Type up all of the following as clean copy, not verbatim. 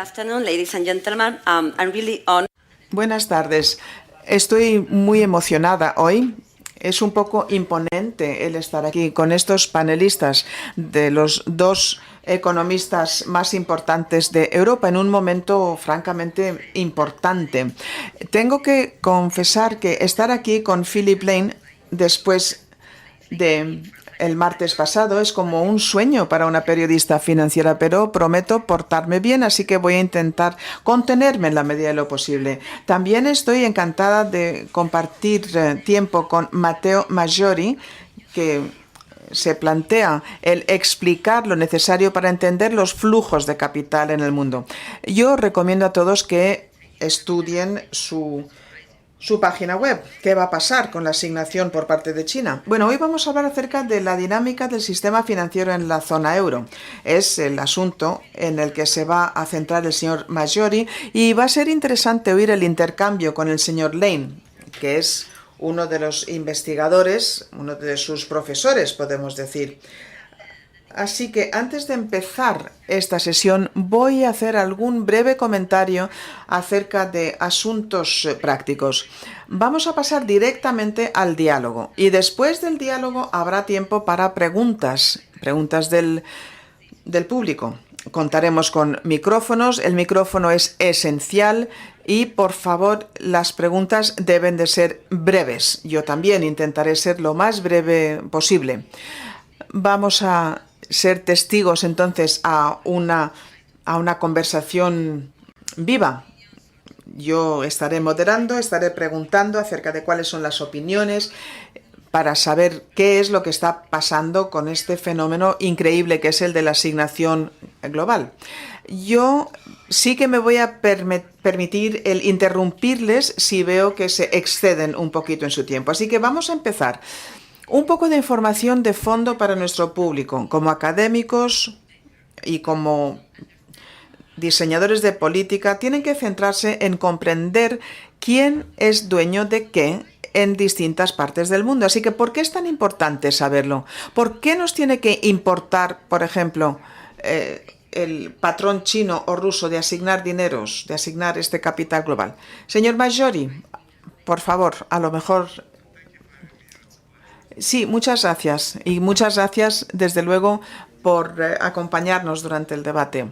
afternoon, ladies and gentlemen. I'm really honored. Buenas tardes. Estoy muy emocionada hoy. Es un poco imponente el estar aquí con estos panelistas de los dos economistas más importantes de Europa en un momento francamente importante. Tengo que confesar que estar aquí con Philip Lane después de el martes pasado es como un sueño para una periodista financiera, pero prometo portarme bien, así que voy a intentar contenerme en la medida de lo posible. También estoy encantada de compartir tiempo con Matteo Maggiori, que se plantea el explicar lo necesario para entender los flujos de capital en el mundo. Yo recomiendo a todos que estudien su página web. ¿Qué va a pasar con la asignación por parte de China? Bueno, hoy vamos a hablar acerca de la dinámica del sistema financiero en la zona euro. Es el asunto en el que se va a centrar el señor Maggiori y va a ser interesante oír el intercambio con el señor Lane, que es uno de los investigadores, uno de sus profesores, podemos decir. Así que antes de empezar esta sesión voy a hacer algún breve comentario acerca de asuntos prácticos. Vamos a pasar directamente al diálogo y después del diálogo habrá tiempo para preguntas del público. Contaremos con micrófonos, el micrófono es esencial y por favor las preguntas deben de ser breves. Yo también intentaré ser lo más breve posible. Vamos a ser testigos entonces a una conversación viva. Yo estaré moderando, estaré preguntando acerca de cuáles son las opiniones para saber qué es lo que está pasando con este fenómeno increíble que es el de la asignación global. Yo sí que me voy a permitir el interrumpirles si veo que se exceden un poquito en su tiempo. Así que vamos a empezar. Un poco de información de fondo para nuestro público. Como académicos y como diseñadores de política, tienen que centrarse en comprender quién es dueño de qué en distintas partes del mundo. Así que, ¿por qué es tan importante saberlo? ¿Por qué nos tiene que importar, por ejemplo, el patrón chino o ruso de asignar dineros, de asignar este capital global? Señor Maggiori, por favor, a lo mejor... Sí, muchas gracias. Y muchas gracias, desde luego, por acompañarnos durante el debate.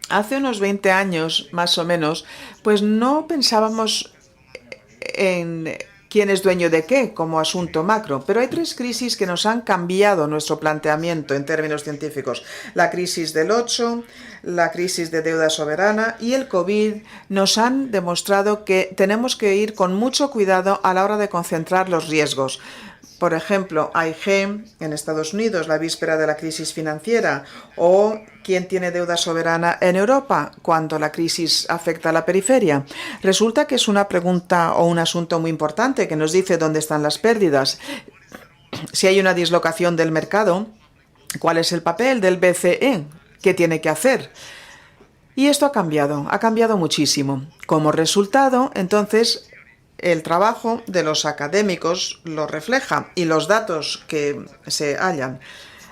Hace unos 20 años, más o menos, pues no pensábamos en quién es dueño de qué como asunto macro, pero hay tres crisis que nos han cambiado nuestro planteamiento en términos científicos. La crisis del 8, la crisis de deuda soberana y el COVID nos han demostrado que tenemos que ir con mucho cuidado a la hora de concentrar los riesgos. Por ejemplo, AIG en Estados Unidos, la víspera de la crisis financiera, o quién tiene deuda soberana en Europa cuando la crisis afecta a la periferia. Resulta que es una pregunta o un asunto muy importante que nos dice dónde están las pérdidas. Si hay una dislocación del mercado, ¿cuál es el papel del BCE? ¿Qué tiene que hacer? Y esto ha cambiado muchísimo. Como resultado, entonces, el trabajo de los académicos lo refleja y los datos que se hallan.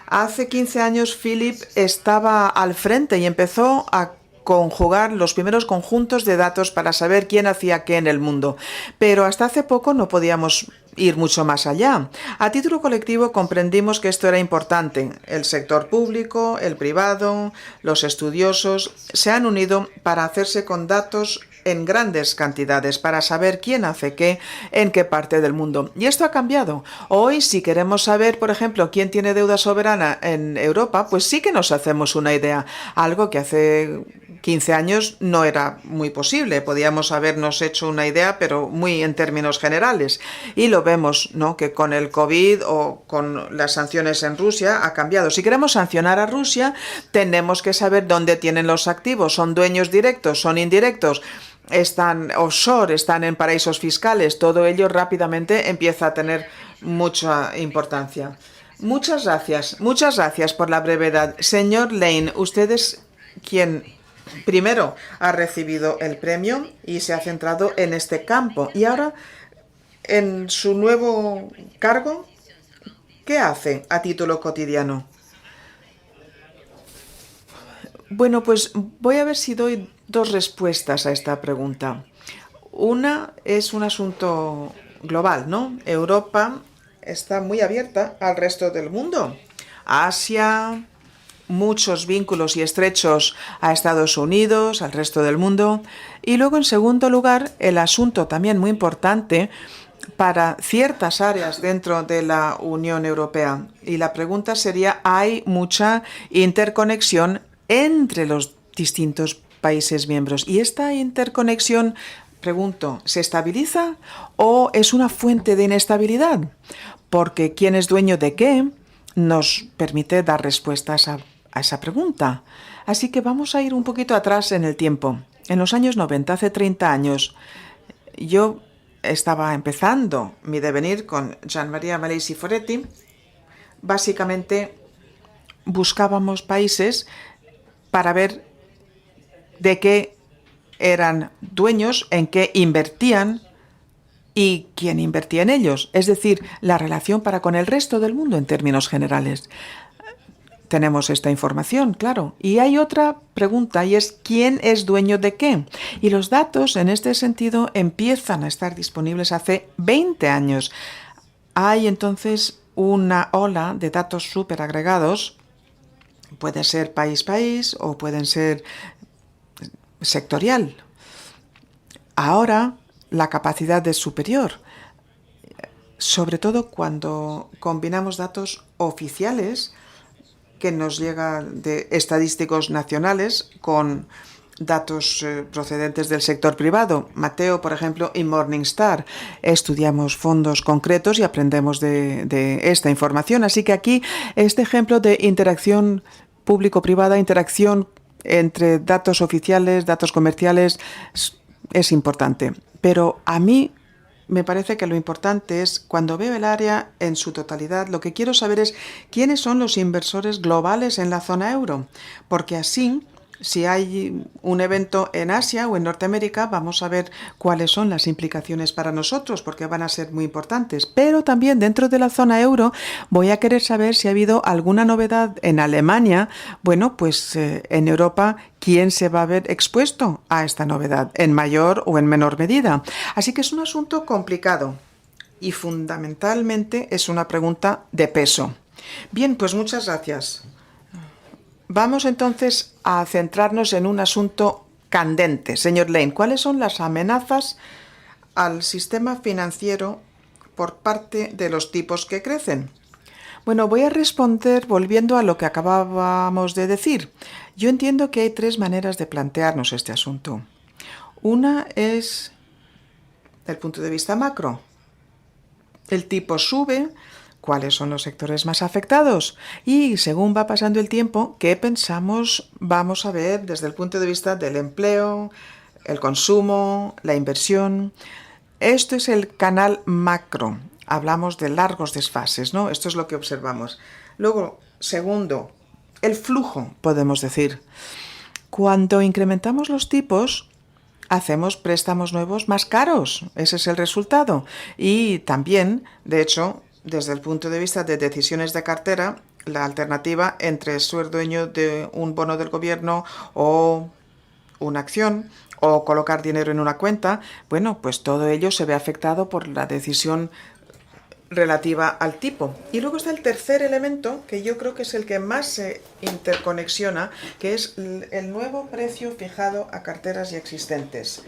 Hace 15 años Philip estaba al frente y empezó a conjugar los primeros conjuntos de datos para saber quién hacía qué en el mundo. Pero hasta hace poco no podíamos ir mucho más allá. A título colectivo comprendimos que esto era importante. El sector público, el privado, los estudiosos se han unido para hacerse con datos en grandes cantidades para saber quién hace qué en qué parte del mundo. Y esto ha cambiado. Hoy, si queremos saber, por ejemplo, quién tiene deuda soberana en Europa, pues sí que nos hacemos una idea. Algo que hace 15 años no era muy posible. Podíamos habernos hecho una idea, pero muy en términos generales. Y lo vemos, ¿no?, que con el COVID o con las sanciones en Rusia ha cambiado. Si queremos sancionar a Rusia, tenemos que saber dónde tienen los activos. ¿Son dueños directos? ¿Son indirectos? ¿Están offshore? ¿Están en paraísos fiscales? Todo ello rápidamente empieza a tener mucha importancia. Muchas gracias por la brevedad. Señor Lane, usted es quien primero ha recibido el premio y se ha centrado en este campo. Y ahora, en su nuevo cargo, ¿qué hace a título cotidiano? Bueno, pues voy a ver si doy dos respuestas a esta pregunta. Una es un asunto global, ¿no? Europa está muy abierta al resto del mundo. Asia, muchos vínculos y estrechos a Estados Unidos, al resto del mundo. Y luego, en segundo lugar, el asunto también muy importante para ciertas áreas dentro de la Unión Europea. Y la pregunta sería, ¿hay mucha interconexión entre los distintos países miembros? Y esta interconexión, pregunto, ¿se estabiliza o es una fuente de inestabilidad? Porque quién es dueño de qué nos permite dar respuestas a esa pregunta. Así que vamos a ir un poquito atrás en el tiempo. En los años 90, hace 30 años, yo estaba empezando mi devenir con Gian-Maria Malesi Foretti. Básicamente buscábamos países para ver de qué eran dueños, en qué invertían y quién invertía en ellos. Es decir, la relación para con el resto del mundo en términos generales. Tenemos esta información, claro. Y hay otra pregunta y es ¿quién es dueño de qué? Y los datos en este sentido empiezan a estar disponibles hace 20 años. Hay entonces una ola de datos súper agregados. Puede ser país o pueden ser sectorial. Ahora la capacidad es superior, sobre todo cuando combinamos datos oficiales que nos llegan de estadísticos nacionales con datos procedentes del sector privado. Mateo, por ejemplo, y Morningstar. Estudiamos fondos concretos y aprendemos de esta información. Así que aquí este ejemplo de interacción público-privada, interacción entre datos oficiales, datos comerciales, es importante. Pero a mí me parece que lo importante es, cuando veo el área en su totalidad, lo que quiero saber es quiénes son los inversores globales en la zona euro, porque así, si hay un evento en Asia o en Norteamérica, vamos a ver cuáles son las implicaciones para nosotros, porque van a ser muy importantes. Pero también dentro de la zona euro voy a querer saber si ha habido alguna novedad en Alemania. Bueno, pues en Europa, ¿quién se va a ver expuesto a esta novedad, en mayor o en menor medida? Así que es un asunto complicado y fundamentalmente es una pregunta de peso. Bien, pues muchas gracias. Vamos entonces a centrarnos en un asunto candente. Señor Lane, ¿cuáles son las amenazas al sistema financiero por parte de los tipos que crecen? Bueno, voy a responder volviendo a lo que acabábamos de decir. Yo entiendo que hay tres maneras de plantearnos este asunto. Una es el punto de vista macro. El tipo sube. ¿Cuáles son los sectores más afectados? Y según va pasando el tiempo, ¿qué pensamos vamos a ver desde el punto de vista del empleo, el consumo, la inversión? Esto es el canal macro. Hablamos de largos desfases, ¿no? Esto es lo que observamos. Luego, segundo, el flujo, podemos decir. Cuando incrementamos los tipos, hacemos préstamos nuevos más caros. Ese es el resultado. Y también, de hecho, desde el punto de vista de decisiones de cartera, la alternativa entre ser dueño de un bono del gobierno o una acción o colocar dinero en una cuenta, bueno, pues todo ello se ve afectado por la decisión relativa al tipo. Y luego está el tercer elemento, que yo creo que es el que más se interconexiona, que es el nuevo precio fijado a carteras ya existentes.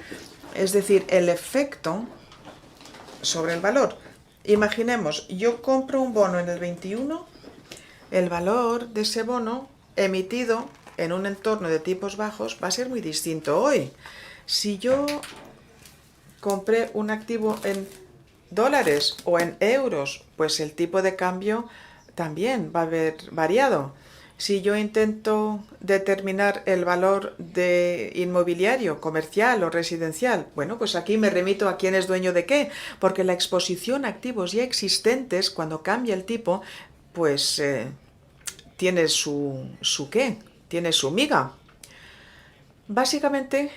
Es decir, el efecto sobre el valor. Imaginemos, yo compro un bono en el 21, el valor de ese bono emitido en un entorno de tipos bajos va a ser muy distinto hoy. Si yo compré un activo en dólares o en euros, pues el tipo de cambio también va a haber variado. Si yo intento determinar el valor de inmobiliario, comercial o residencial, bueno, pues aquí me remito a quién es dueño de qué, porque la exposición a activos ya existentes, cuando cambia el tipo, pues tiene su qué, tiene su miga. Básicamente,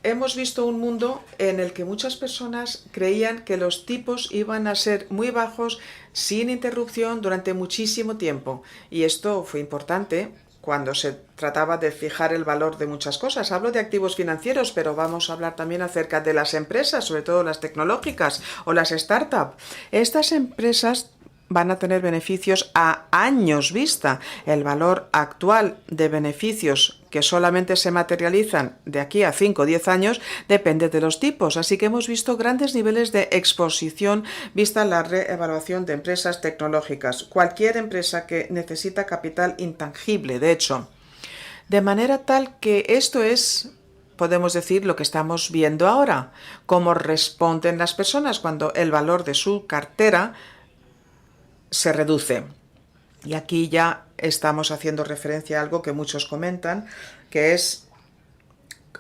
hemos visto un mundo en el que muchas personas creían que los tipos iban a ser muy bajos sin interrupción durante muchísimo tiempo. Y esto fue importante cuando se trataba de fijar el valor de muchas cosas. Hablo de activos financieros, pero vamos a hablar también acerca de las empresas, sobre todo las tecnológicas o las startups. Estas empresas van a tener beneficios a años vista. El valor actual de beneficios que solamente se materializan de aquí a 5 o 10 años depende de los tipos. Así que hemos visto grandes niveles de exposición vista la reevaluación de empresas tecnológicas. Cualquier empresa que necesita capital intangible, de hecho. De manera tal que esto es, podemos decir, lo que estamos viendo ahora. Cómo responden las personas cuando el valor de su cartera se reduce. Y aquí ya estamos haciendo referencia a algo que muchos comentan, que es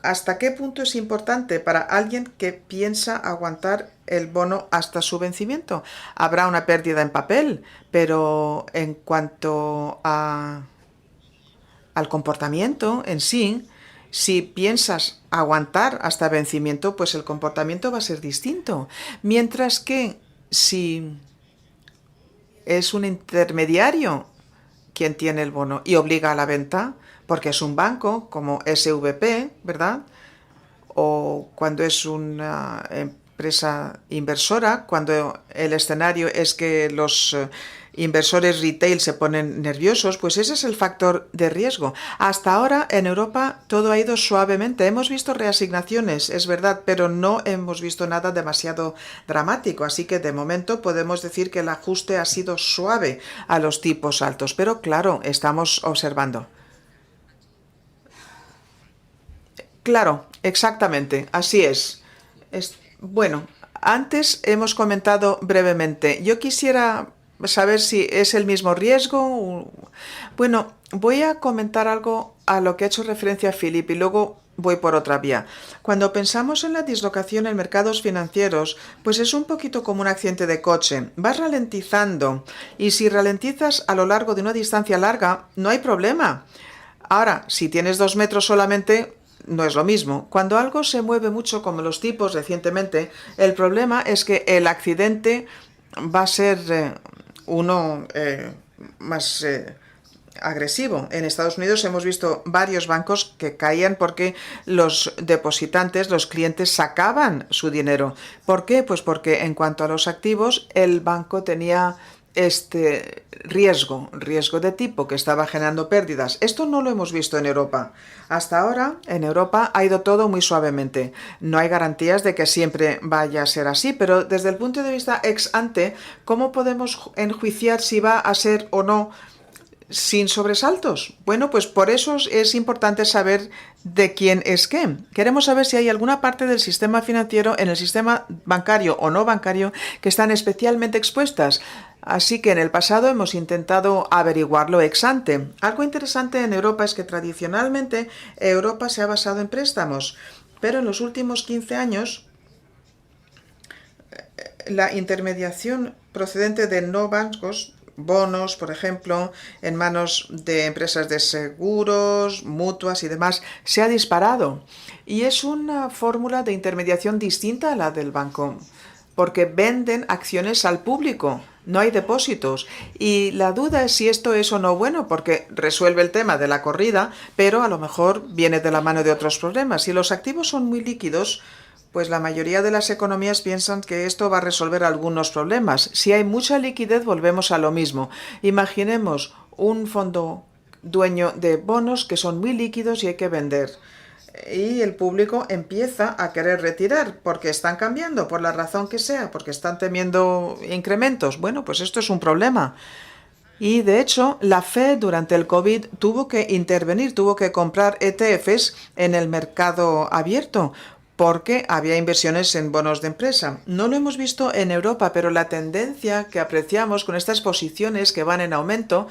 hasta qué punto es importante para alguien que piensa aguantar el bono hasta su vencimiento. Habrá una pérdida en papel, pero en cuanto al comportamiento en sí, si piensas aguantar hasta vencimiento, pues el comportamiento va a ser distinto. Mientras que si es un intermediario quien tiene el bono y obliga a la venta, porque es un banco como SVP, ¿verdad? O cuando es una empresa inversora, cuando el escenario es que los inversores retail se ponen nerviosos, pues ese es el factor de riesgo. Hasta ahora en Europa todo ha ido suavemente. Hemos visto reasignaciones, es verdad, pero no hemos visto nada demasiado dramático. Así que de momento podemos decir que el ajuste ha sido suave a los tipos altos. Pero claro, estamos observando. Claro, exactamente, así es. Bueno, antes hemos comentado brevemente. Yo quisiera saber si es el mismo riesgo. Bueno, voy a comentar algo a lo que ha hecho referencia Philip y luego voy por otra vía. Cuando pensamos en la dislocación en mercados financieros, pues es un poquito como un accidente de coche. Vas ralentizando y si ralentizas a lo largo de una distancia larga, no hay problema. Ahora, si tienes 2 metros solamente, no es lo mismo. Cuando algo se mueve mucho, como los tipos recientemente, el problema es que el accidente va a ser uno más agresivo. En Estados Unidos hemos visto varios bancos que caían porque los depositantes, los clientes, sacaban su dinero. ¿Por qué? Pues porque en cuanto a los activos, el banco tenía este riesgo de tipo que estaba generando pérdidas. Esto no lo hemos visto en Europa. Hasta ahora, en Europa ha ido todo muy suavemente. No hay garantías de que siempre vaya a ser así, pero desde el punto de vista ex ante, ¿cómo podemos enjuiciar si va a ser o no sin sobresaltos? Bueno, pues por eso es importante saber de quién es qué. Queremos saber si hay alguna parte del sistema financiero, en el sistema bancario o no bancario, que están especialmente expuestas. Así que en el pasado hemos intentado averiguarlo ex ante. Algo interesante en Europa es que tradicionalmente Europa se ha basado en préstamos, pero en los últimos 15 años la intermediación procedente de no bancos, bonos, por ejemplo, en manos de empresas de seguros, mutuas y demás, se ha disparado. Y es una fórmula de intermediación distinta a la del banco, porque venden acciones al público, no hay depósitos. Y la duda es si esto es o no bueno, porque resuelve el tema de la corrida, pero a lo mejor viene de la mano de otros problemas. Si los activos son muy líquidos, pues la mayoría de las economías piensan que esto va a resolver algunos problemas. Si hay mucha liquidez, volvemos a lo mismo. Imaginemos un fondo dueño de bonos que son muy líquidos y hay que vender. Y el público empieza a querer retirar porque están cambiando, por la razón que sea, porque están temiendo incrementos. Bueno, pues esto es un problema. Y de hecho, la Fed durante el COVID tuvo que intervenir, tuvo que comprar ETFs en el mercado abierto, porque había inversiones en bonos de empresa. No lo hemos visto en Europa, pero la tendencia que apreciamos con estas posiciones que van en aumento,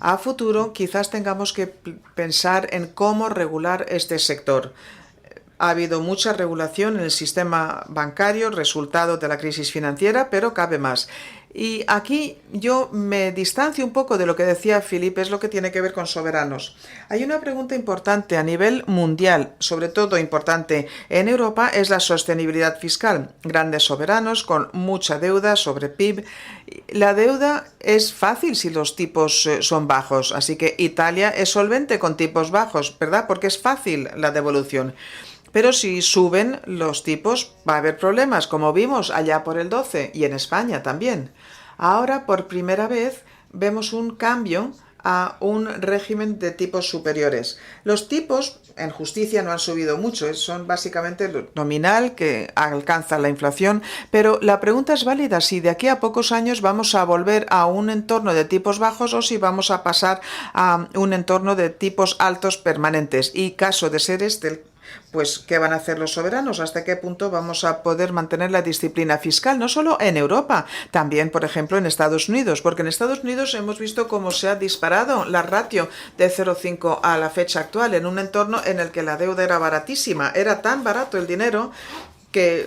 a futuro quizás tengamos que pensar en cómo regular este sector. Ha habido mucha regulación en el sistema bancario, resultado de la crisis financiera, pero cabe más. Y aquí yo me distancio un poco de lo que decía Philippe, es lo que tiene que ver con soberanos. Hay una pregunta importante a nivel mundial, sobre todo importante en Europa, es la sostenibilidad fiscal. Grandes soberanos con mucha deuda sobre PIB. La deuda es fácil si los tipos son bajos, así que Italia es solvente con tipos bajos, ¿verdad? Porque es fácil la devolución. Pero si suben los tipos va a haber problemas, como vimos allá por el 12 y en España también. Ahora, por primera vez, vemos un cambio a un régimen de tipos superiores. Los tipos en justicia no han subido mucho, son básicamente lo nominal que alcanza la inflación, pero la pregunta es válida si de aquí a pocos años vamos a volver a un entorno de tipos bajos o si vamos a pasar a un entorno de tipos altos permanentes. Y caso de ser este, pues, ¿qué van a hacer los soberanos? ¿Hasta qué punto vamos a poder mantener la disciplina fiscal? No solo en Europa, también, por ejemplo, en Estados Unidos, porque en Estados Unidos hemos visto cómo se ha disparado la ratio de 0,5 a la fecha actual, en un entorno en el que la deuda era baratísima. Era tan barato el dinero que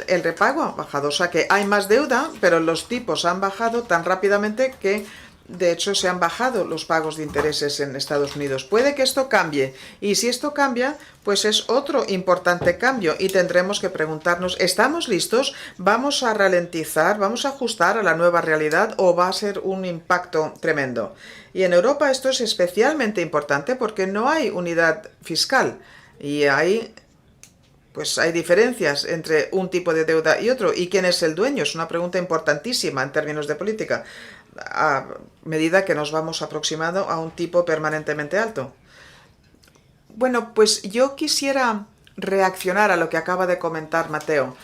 el repago ha bajado. O sea que hay más deuda, pero los tipos han bajado tan rápidamente que de hecho, se han bajado los pagos de intereses en Estados Unidos. Puede que esto cambie. Y si esto cambia, pues es otro importante cambio. Y tendremos que preguntarnos, ¿estamos listos? ¿Vamos a ralentizar? ¿Vamos a ajustar a la nueva realidad? ¿O va a ser un impacto tremendo? Y en Europa esto es especialmente importante porque no hay unidad fiscal. Y pues hay diferencias entre un tipo de deuda y otro. ¿Y quién es el dueño? Es una pregunta importantísima en términos de política, a medida que nos vamos aproximando a un tipo permanentemente alto. Bueno, pues yo quisiera reaccionar a lo que acaba de comentar Mateo.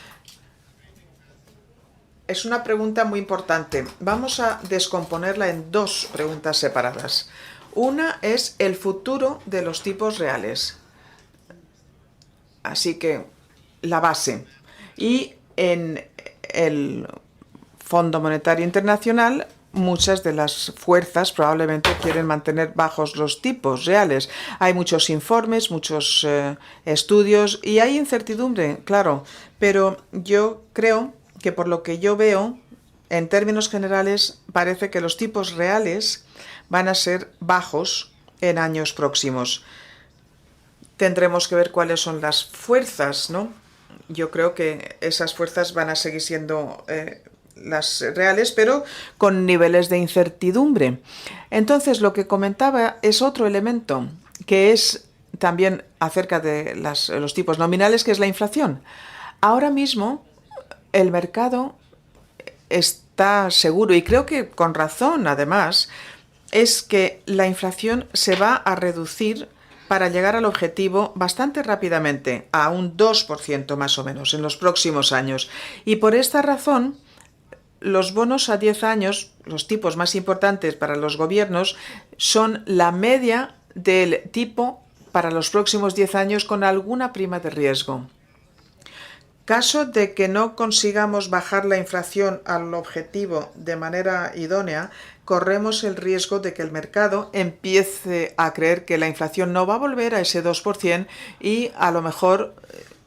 Es una pregunta muy importante. Vamos a descomponerla en dos preguntas separadas. Una es el futuro de los tipos reales. Así que la base. Y en el Fondo Monetario Internacional, muchas de las fuerzas probablemente quieren mantener bajos los tipos reales. Hay muchos informes, muchos estudios y hay incertidumbre, claro. Pero yo creo que por lo que yo veo, en términos generales, parece que los tipos reales van a ser bajos en años próximos. Tendremos que ver cuáles son las fuerzas, ¿no? Yo creo que esas fuerzas van a seguir siendo las reales, pero con niveles de incertidumbre. Entonces, lo que comentaba es otro elemento, que es también acerca de los tipos nominales, que es la inflación. Ahora mismo, el mercado está seguro, y creo que con razón, además, es que la inflación se va a reducir para llegar al objetivo bastante rápidamente, a un 2% más o menos en los próximos años. Y por esta razón, los bonos a 10 años, los tipos más importantes para los gobiernos, son la media del tipo para los próximos 10 años con alguna prima de riesgo. Caso de que no consigamos bajar la inflación al objetivo de manera idónea, corremos el riesgo de que el mercado empiece a creer que la inflación no va a volver a ese 2% y a lo mejor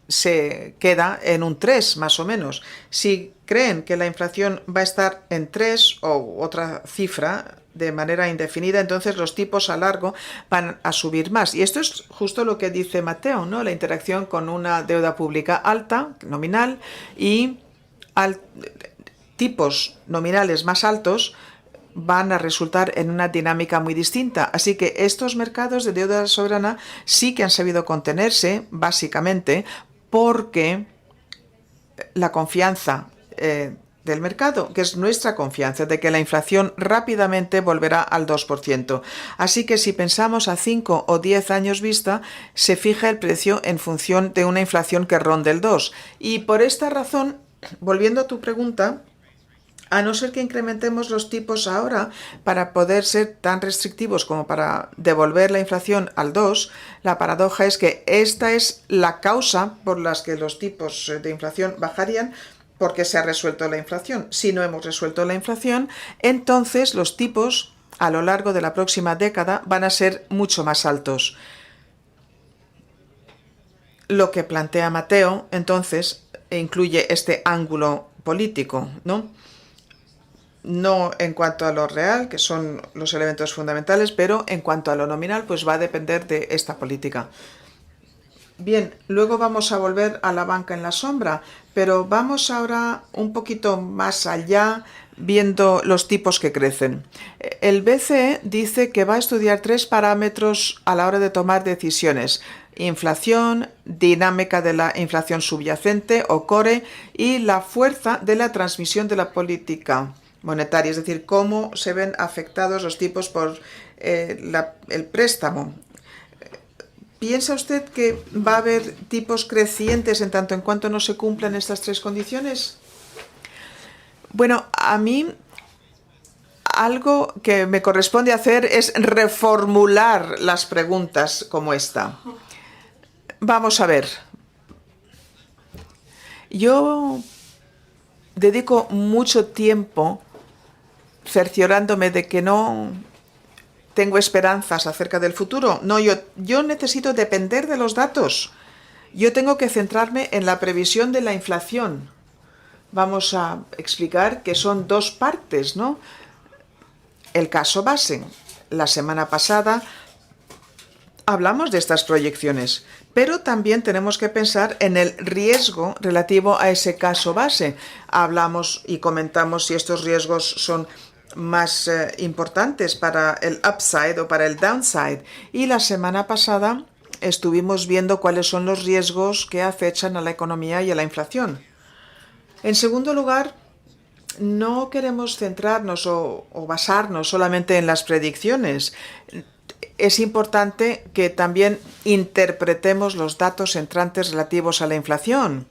se queda en un 3 más o menos. Si creen que la inflación va a estar en 3 o otra cifra de manera indefinida, entonces los tipos a largo van a subir más. Y esto es justo lo que dice Mateo, ¿no? La interacción con una deuda pública alta, nominal, y tipos nominales más altos van a resultar en una dinámica muy distinta. Así que estos mercados de deuda soberana sí que han sabido contenerse, básicamente, porque la confianza del mercado, que es nuestra confianza de que la inflación rápidamente volverá al 2%. Así que si pensamos a 5 o 10 años vista, se fija el precio en función de una inflación que ronde el 2. Y por esta razón, volviendo a tu pregunta, a no ser que incrementemos los tipos ahora para poder ser tan restrictivos como para devolver la inflación al 2, la paradoja es que esta es la causa por la que los tipos de inflación bajarían, porque se ha resuelto la inflación. Si no hemos resuelto la inflación, entonces los tipos a lo largo de la próxima década van a ser mucho más altos. lo que plantea Mateo, entonces, incluye este ángulo político, ¿no? No en cuanto a lo real, que son los elementos fundamentales, pero en cuanto a lo nominal, pues va a depender de esta política. Bien, luego vamos a volver a la banca en la sombra, pero vamos ahora un poquito más allá viendo los tipos que crecen. El BCE dice que va a estudiar 3 parámetros a la hora de tomar decisiones: inflación, dinámica de la inflación subyacente o core y la fuerza de la transmisión de la política monetaria, es decir, cómo se ven afectados los tipos por el préstamo. ¿Piensa usted que va a haber tipos crecientes en tanto en cuanto no se cumplan estas 3 condiciones? Bueno, a mí algo que me corresponde hacer es reformular las preguntas como esta. Vamos a ver. Yo dedico mucho tiempo cerciorándome de que no tengo esperanzas acerca del futuro. No, yo necesito depender de los datos. Yo tengo que centrarme en la previsión de la inflación. Vamos a explicar que son 2 partes, ¿no? El caso base. La semana pasada hablamos de estas proyecciones, pero también tenemos que pensar en el riesgo relativo a ese caso base. Hablamos y comentamos si estos riesgos son más importantes para el upside o para el downside. Y la semana pasada estuvimos viendo cuáles son los riesgos que acechan a la economía y a la inflación. En segundo lugar, no queremos centrarnos o basarnos solamente en las predicciones. Es importante que también interpretemos los datos entrantes relativos a la inflación.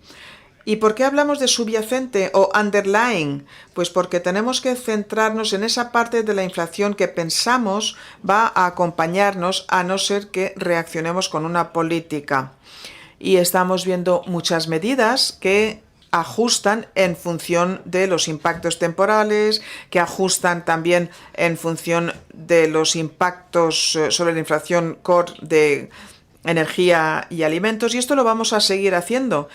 ¿Y por qué hablamos de subyacente o underlying? Pues porque tenemos que centrarnos en esa parte de la inflación que pensamos va a acompañarnos a no ser que reaccionemos con una política. Y estamos viendo muchas medidas que ajustan en función de los impactos temporales, que ajustan también en función de los impactos sobre la inflación core de energía y alimentos. Y esto lo vamos a seguir haciendo,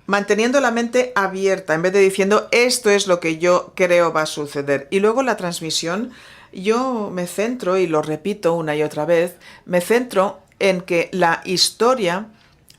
manteniendo la mente abierta, en vez de diciendo esto es lo que yo creo va a suceder. Y luego la transmisión, yo me centro, y lo repito una y otra vez, me centro en que la historia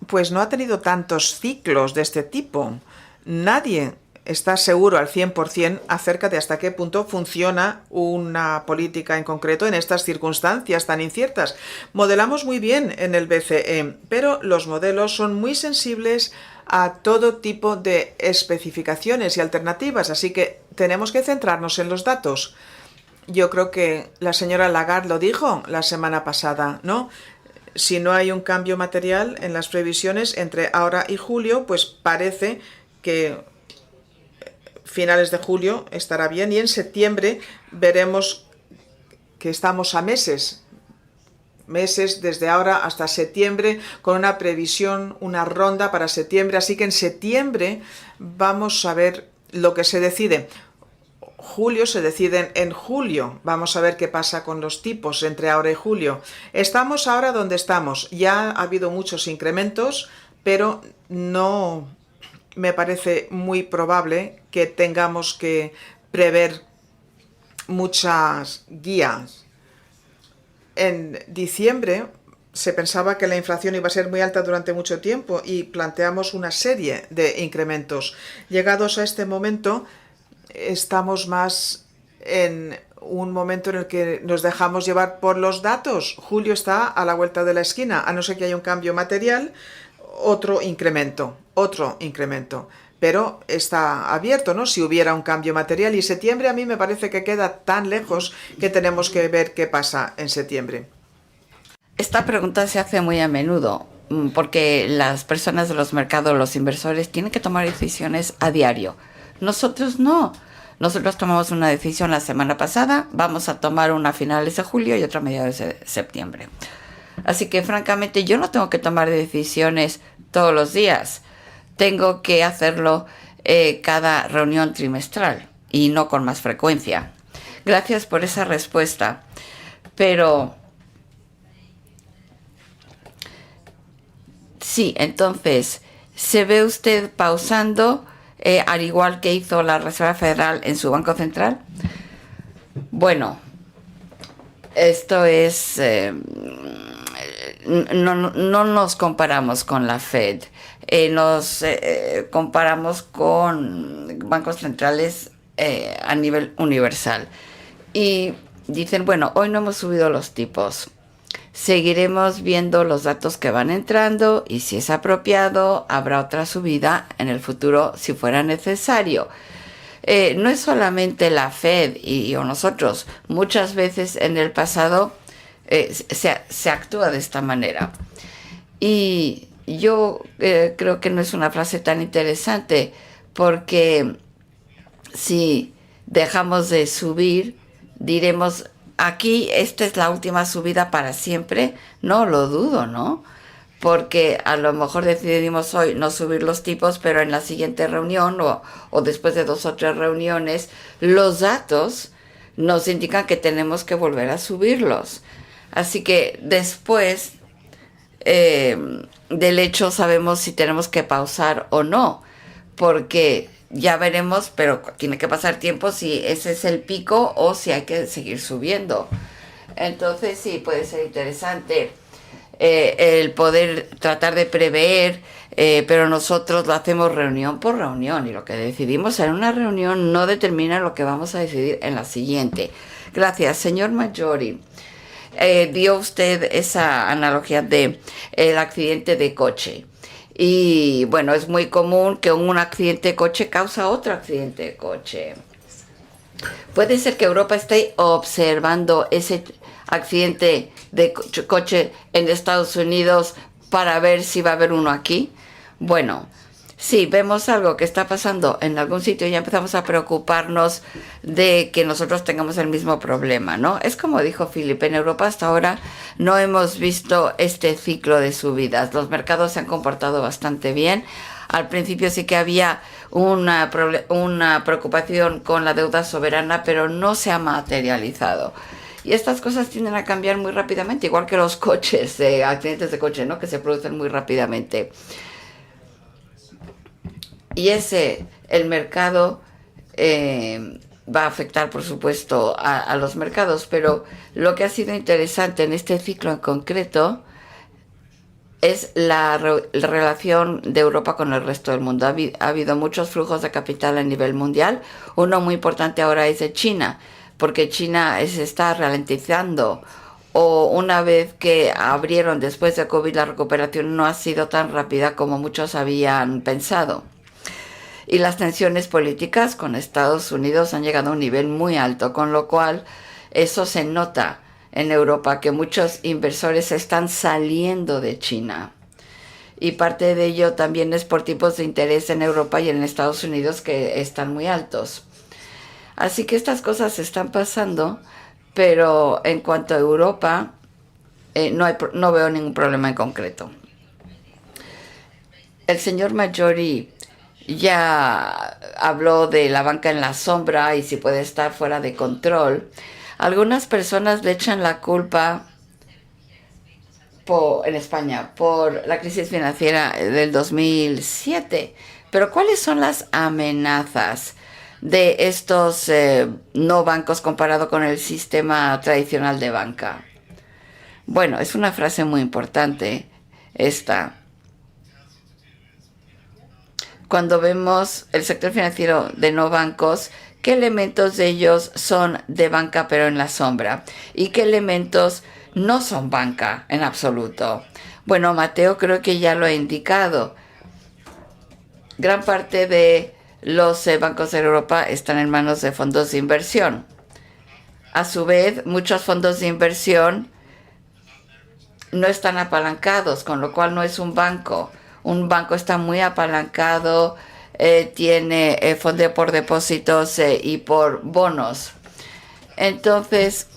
pues no ha tenido tantos ciclos de este tipo. Nadie está seguro al 100% acerca de hasta qué punto funciona una política en concreto en estas circunstancias tan inciertas. Modelamos muy bien en el BCE, pero los modelos son muy sensibles a todo tipo de especificaciones y alternativas, así que tenemos que centrarnos en los datos. Yo creo que la señora Lagarde lo dijo la semana pasada, ¿no? Si no hay un cambio material en las previsiones entre ahora y julio, pues parece que finales de julio estará bien y en septiembre veremos que estamos a meses desde ahora hasta septiembre, con una previsión, una ronda para septiembre. Así que en septiembre vamos a ver lo que se decide. Julio se deciden en julio. Vamos a ver qué pasa con los tipos entre ahora y julio. Estamos ahora donde estamos. Ya ha habido muchos incrementos, pero no me parece muy probable que tengamos que prever muchas guías. En diciembre se pensaba que la inflación iba a ser muy alta durante mucho tiempo y planteamos una serie de incrementos. Llegados a este momento, estamos más en un momento en el que nos dejamos llevar por los datos. Julio está a la vuelta de la esquina, a no ser que haya un cambio material, otro incremento. Pero está abierto, ¿no? Si hubiera un cambio material. Y septiembre a mí me parece que queda tan lejos que tenemos que ver qué pasa en septiembre. Esta pregunta se hace muy a menudo porque las personas de los mercados, los inversores, tienen que tomar decisiones a diario. Nosotros no. Nosotros tomamos una decisión la semana pasada, vamos a tomar una a finales de julio y otra a mediados de septiembre. Así que francamente yo no tengo que tomar decisiones todos los días. Tengo que hacerlo cada reunión trimestral y no con más frecuencia. Gracias por esa respuesta. Pero Sí, entonces, ¿se ve usted pausando, al igual que hizo la Reserva Federal en su Banco Central? Bueno, esto es... no nos comparamos con la Fed, nos comparamos con bancos centrales a nivel universal. Y dicen, bueno, hoy no hemos subido los tipos. Seguiremos viendo los datos que van entrando y si es apropiado, habrá otra subida en el futuro si fuera necesario. No es solamente la Fed o nosotros, muchas veces en el pasado se actúa de esta manera. Y yo creo que no es una frase tan interesante porque si dejamos de subir, diremos, aquí esta es la última subida para siempre. No lo dudo, ¿no? Porque a lo mejor decidimos hoy no subir los tipos, pero en la siguiente reunión o después de 2 o 3 reuniones, los datos nos indican que tenemos que volver a subirlos. Así que después del hecho sabemos si tenemos que pausar o no, porque ya veremos, pero tiene que pasar tiempo si ese es el pico o si hay que seguir subiendo. Entonces sí, puede ser interesante el poder tratar de prever, pero nosotros lo hacemos reunión por reunión y lo que decidimos en una reunión no determina lo que vamos a decidir en la siguiente. Gracias, señor Maggiori. Dio usted esa analogía de el accidente de coche. Y bueno, es muy común que un accidente de coche causa otro accidente de coche. Puede ser que Europa esté observando ese accidente de coche en Estados Unidos para ver si va a haber uno aquí. Bueno, si vemos algo que está pasando en algún sitio, ya empezamos a preocuparnos de que nosotros tengamos el mismo problema, ¿no? Es como dijo Philip, en Europa hasta ahora no hemos visto este ciclo de subidas. Los mercados se han comportado bastante bien. Al principio sí que había una preocupación con la deuda soberana, pero no se ha materializado. Y estas cosas tienden a cambiar muy rápidamente, igual que los coches, accidentes de coche, ¿no? Que se producen muy rápidamente. Y el mercado va a afectar, por supuesto, a los mercados, pero lo que ha sido interesante en este ciclo en concreto es la relación de Europa con el resto del mundo. Ha habido muchos flujos de capital a nivel mundial. Uno muy importante ahora es de China, porque China se está ralentizando. O una vez que abrieron después de COVID, la recuperación no ha sido tan rápida como muchos habían pensado. Y las tensiones políticas con Estados Unidos han llegado a un nivel muy alto, con lo cual eso se nota en Europa, que muchos inversores están saliendo de China. Y parte de ello también es por tipos de interés en Europa y en Estados Unidos que están muy altos. Así que estas cosas están pasando, pero en cuanto a Europa, no veo ningún problema en concreto. El señor Maggiori ya habló de la banca en la sombra y si puede estar fuera de control. Algunas personas le echan la culpa en España por la crisis financiera del 2007. Pero ¿cuáles son las amenazas de estos no bancos comparado con el sistema tradicional de banca? Bueno, es una frase muy importante esta. Cuando vemos el sector financiero de no bancos, ¿qué elementos de ellos son de banca pero en la sombra? ¿Y qué elementos no son banca en absoluto? Bueno, Mateo creo que ya lo ha indicado. Gran parte de los bancos de Europa están en manos de fondos de inversión. A su vez, muchos fondos de inversión no están apalancados, con lo cual no es un banco. Un banco está muy apalancado, tiene fondo por depósitos y por bonos. Entonces,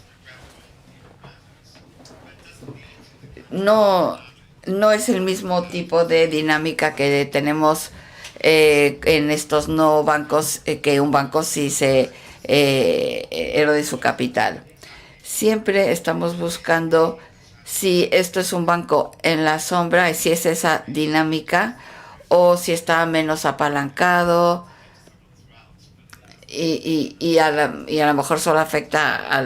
no es el mismo tipo de dinámica que tenemos en estos no bancos, que un banco sí se erode su capital. Siempre estamos buscando si esto es un banco en la sombra y si es esa dinámica o si está menos apalancado y a lo mejor solo afecta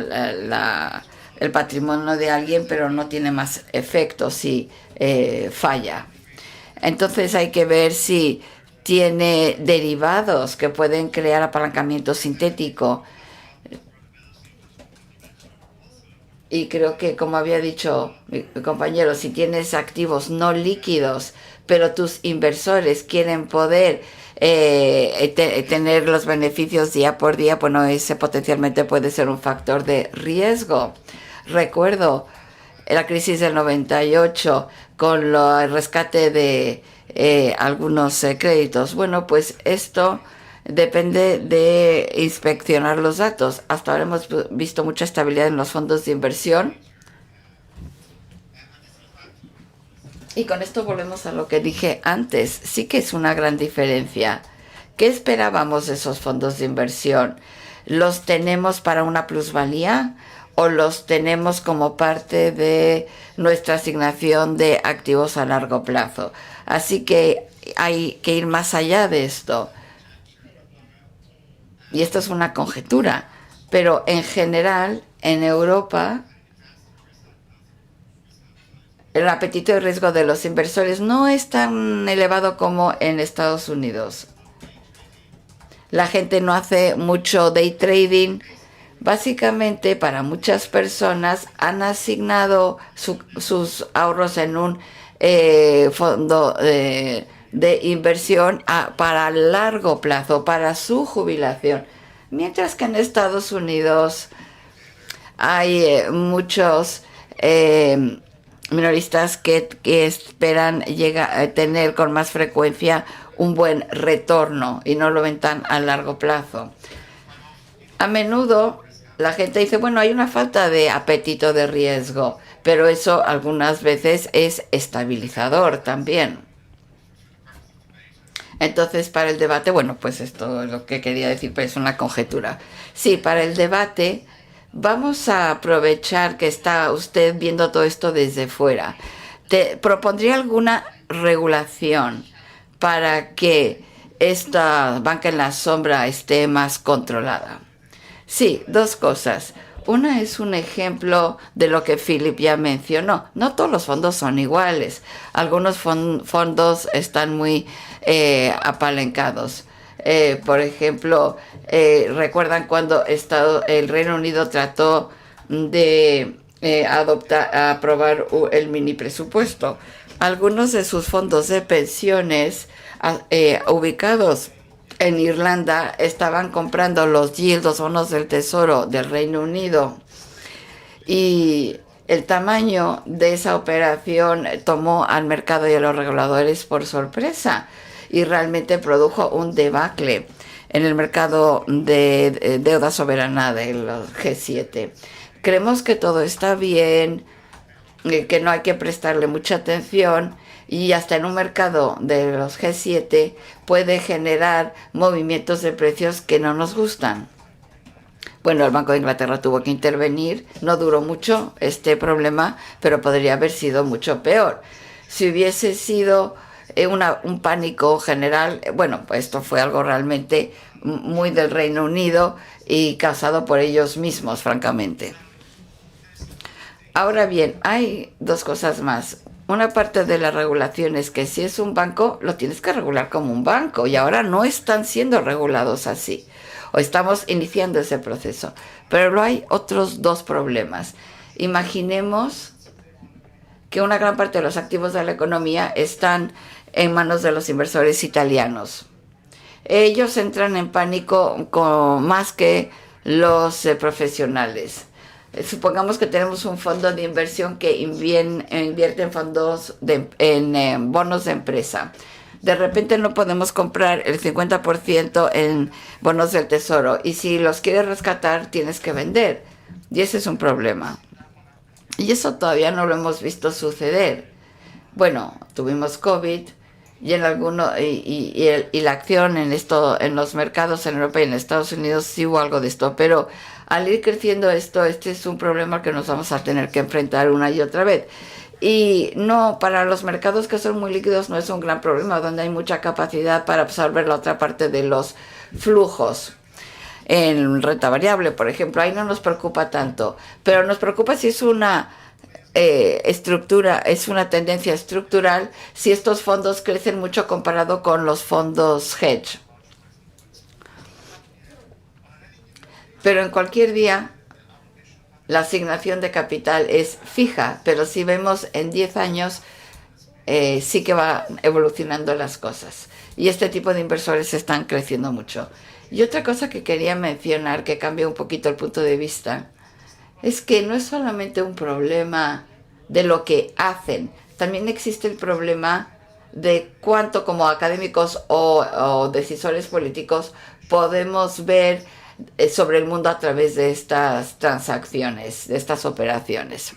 el patrimonio de alguien, pero no tiene más efecto si falla. Entonces hay que ver si tiene derivados que pueden crear apalancamiento sintético. Y creo que, como había dicho mi compañero, si tienes activos no líquidos, pero tus inversores quieren poder tener los beneficios día por día, bueno, ese potencialmente puede ser un factor de riesgo. Recuerdo la crisis del 98 con el rescate de algunos créditos. Bueno, pues esto depende de inspeccionar los datos. Hasta ahora hemos visto mucha estabilidad en los fondos de inversión. Y con esto volvemos a lo que dije antes. Sí que es una gran diferencia. ¿Qué esperábamos de esos fondos de inversión? ¿Los tenemos para una plusvalía o los tenemos como parte de nuestra asignación de activos a largo plazo? Así que hay que ir más allá de esto. Y esto es una conjetura, pero en general, en Europa, el apetito de riesgo de los inversores no es tan elevado como en Estados Unidos. La gente no hace mucho day trading. Básicamente, para muchas personas han asignado sus ahorros en un fondo de inversión para largo plazo, para su jubilación. Mientras que en Estados Unidos hay muchos minoristas que esperan tener con más frecuencia un buen retorno y no lo ven tan a largo plazo. A menudo la gente dice, bueno, hay una falta de apetito de riesgo, pero eso algunas veces es estabilizador también. Entonces, para el debate, bueno, pues esto es lo que quería decir, pero es una conjetura. Sí, para el debate vamos a aprovechar que está usted viendo todo esto desde fuera. Te propondría alguna regulación para que esta banca en la sombra esté más controlada. Sí, dos cosas. Una es un ejemplo de lo que Philip ya mencionó. No todos los fondos son iguales. Algunos fondos están muy apalancados. Por ejemplo, ¿recuerdan cuando el Reino Unido trató de aprobar el mini presupuesto? Algunos de sus fondos de pensiones ubicados en Irlanda estaban comprando los yields, los bonos del Tesoro del Reino Unido, y el tamaño de esa operación tomó al mercado y a los reguladores por sorpresa y realmente produjo un debacle en el mercado de deuda soberana de los G7. Creemos que todo está bien, que no hay que prestarle mucha atención, y hasta en un mercado de los G7 puede generar movimientos de precios que no nos gustan. Bueno, el Banco de Inglaterra tuvo que intervenir, no duró mucho este problema, pero podría haber sido mucho peor. Si hubiese sido un pánico general, bueno, pues esto fue algo realmente muy del Reino Unido y causado por ellos mismos, francamente. Ahora bien, hay dos cosas más. Una parte de la regulación es que si es un banco, lo tienes que regular como un banco, y ahora no están siendo regulados así, o estamos iniciando ese proceso. Pero hay otros dos problemas. Imaginemos que una gran parte de los activos de la economía están en manos de los inversores italianos. Ellos entran en pánico más que los profesionales. Supongamos que tenemos un fondo de inversión que invierte en en bonos de empresa. De repente no podemos comprar el 50% en bonos del Tesoro, y si los quieres rescatar tienes que vender, y ese es un problema. Y eso todavía no lo hemos visto suceder. Bueno, tuvimos COVID y en y la acción en esto, en los mercados en Europa y en Estados Unidos sí hubo algo de esto, pero al ir creciendo esto, este es un problema que nos vamos a tener que enfrentar una y otra vez. Y no, para los mercados que son muy líquidos no es un gran problema, donde hay mucha capacidad para absorber la otra parte de los flujos. En renta variable, por ejemplo, ahí no nos preocupa tanto, pero nos preocupa si es una es una tendencia estructural, si estos fondos crecen mucho comparado con los fondos hedge. Pero en cualquier día, la asignación de capital es fija, pero si vemos en 10 años, sí que va evolucionando las cosas. Y este tipo de inversores están creciendo mucho. Y otra cosa que quería mencionar, que cambia un poquito el punto de vista, es que no es solamente un problema de lo que hacen, también existe el problema de cuánto como académicos o decisores políticos podemos ver sobre el mundo a través de estas transacciones, de estas operaciones.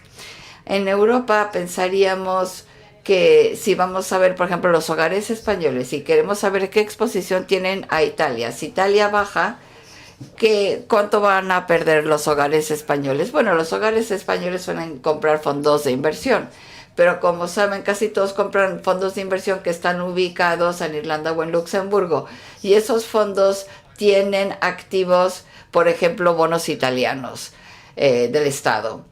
En Europa pensaríamos que si vamos a ver, por ejemplo, los hogares españoles y queremos saber qué exposición tienen a Italia, si Italia baja, ¿cuánto van a perder los hogares españoles? Bueno, los hogares españoles suelen comprar fondos de inversión, pero como saben, casi todos compran fondos de inversión que están ubicados en Irlanda o en Luxemburgo, y esos fondos tienen activos, por ejemplo, bonos italianos del Estado.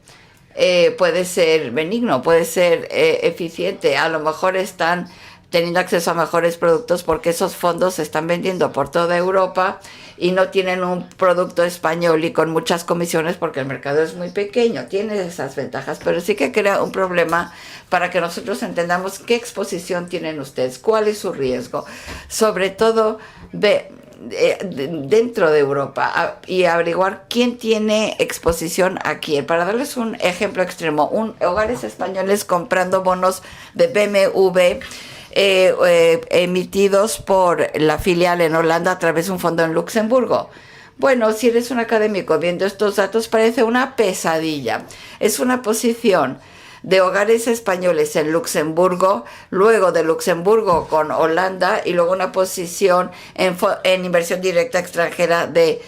Puede ser benigno, puede ser eficiente, a lo mejor están teniendo acceso a mejores productos porque esos fondos se están vendiendo por toda Europa y no tienen un producto español y con muchas comisiones porque el mercado es muy pequeño. Tiene esas ventajas, pero sí que crea un problema para que nosotros entendamos qué exposición tienen ustedes, cuál es su riesgo, sobre todo dentro de Europa, y averiguar quién tiene exposición a quién. Para darles un ejemplo extremo, hogares españoles comprando bonos de BMW emitidos por la filial en Holanda a través de un fondo en Luxemburgo. Bueno, si eres un académico viendo estos datos parece una pesadilla. Es una posición de hogares españoles en Luxemburgo, luego de Luxemburgo con Holanda y luego una posición en inversión directa extranjera de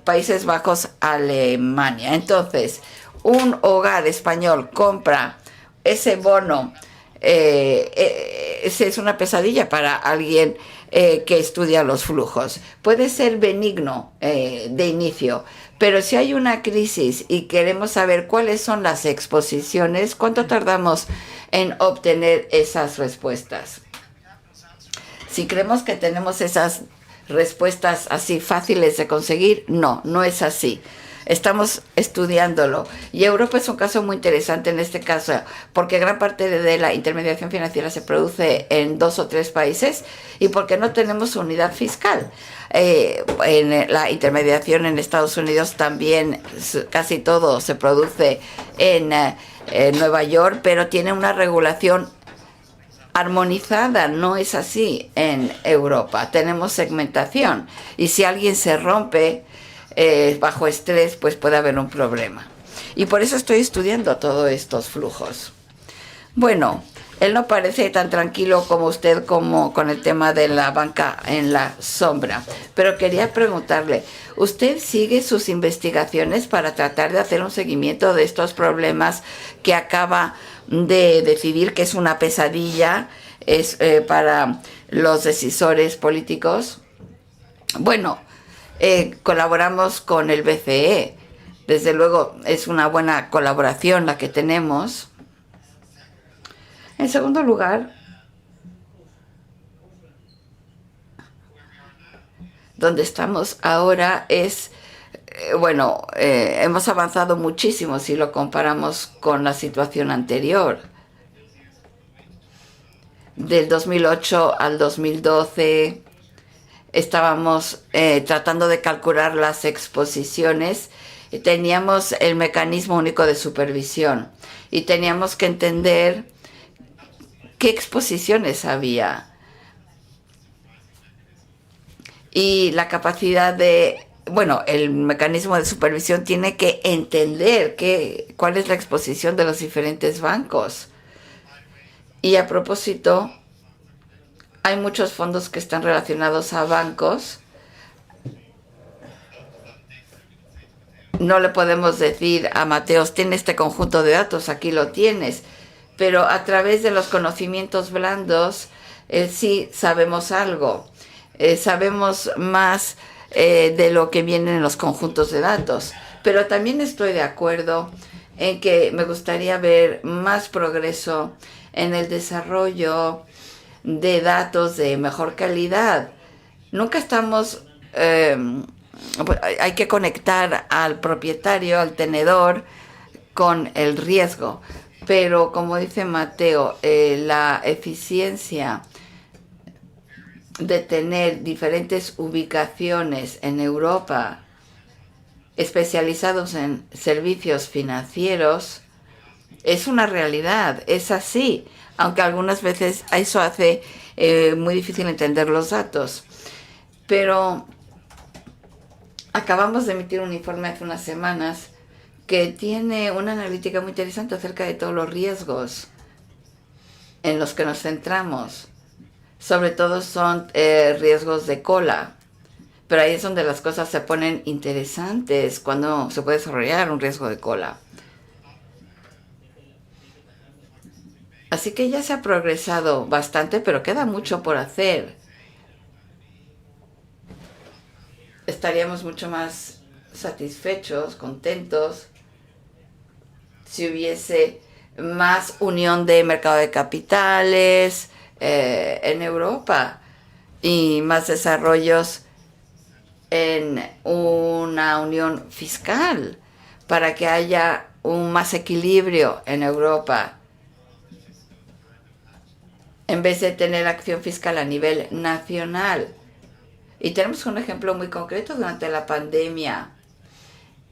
Países Bajos, Alemania. Entonces, un hogar español compra ese bono. Es una pesadilla para alguien que estudia los flujos. Puede ser benigno de inicio, pero si hay una crisis y queremos saber cuáles son las exposiciones, ¿cuánto tardamos en obtener esas respuestas? Si creemos que tenemos esas respuestas así fáciles de conseguir, no es así. Estamos estudiándolo. Y Europa es un caso muy interesante en este caso, porque gran parte de la intermediación financiera se produce en 2 o 3 países y porque no tenemos unidad fiscal. En la intermediación en Estados Unidos también casi todo se produce en Nueva York, pero tiene una regulación armonizada, no es así en Europa. Tenemos segmentación y si alguien se rompe bajo estrés, pues puede haber un problema. Y por eso estoy estudiando todos estos flujos. Bueno, él no parece tan tranquilo como usted como con el tema de la banca en la sombra, pero quería preguntarle, ¿usted sigue sus investigaciones para tratar de hacer un seguimiento de estos problemas que acaba de decidir que es una pesadilla para los decisores políticos? Bueno, colaboramos con el BCE. Desde luego es una buena colaboración la que tenemos. En segundo lugar, donde estamos ahora es, hemos avanzado muchísimo si lo comparamos con la situación anterior. Del 2008 al 2012 estábamos tratando de calcular las exposiciones. Teníamos el mecanismo único de supervisión y teníamos que entender qué exposiciones había y la capacidad el mecanismo de supervisión tiene que entender cuál es la exposición de los diferentes bancos. Y a propósito, hay muchos fondos que están relacionados a bancos. No le podemos decir a Mateos, tiene este conjunto de datos, aquí lo tienes. Pero a través de los conocimientos blandos, sí sabemos algo. Sabemos más de lo que viene en los conjuntos de datos. Pero también estoy de acuerdo en que me gustaría ver más progreso en el desarrollo de datos de mejor calidad. Nunca estamos... hay que conectar al propietario, al tenedor, con el riesgo. Pero como dice Mateo, la eficiencia de tener diferentes ubicaciones en Europa especializados en servicios financieros es una realidad, es así, aunque algunas veces eso hace muy difícil entender los datos. Pero acabamos de emitir un informe hace unas semanas que tiene una analítica muy interesante acerca de todos los riesgos en los que nos centramos. Sobre todo son riesgos de cola. Pero ahí es donde las cosas se ponen interesantes, cuando se puede desarrollar un riesgo de cola. Así que ya se ha progresado bastante, pero queda mucho por hacer. Estaríamos mucho más satisfechos, contentos, si hubiese más unión de mercado de capitales en Europa y más desarrollos en una unión fiscal para que haya un más equilibrio en Europa, en vez de tener acción fiscal a nivel nacional. Y tenemos un ejemplo muy concreto durante la pandemia.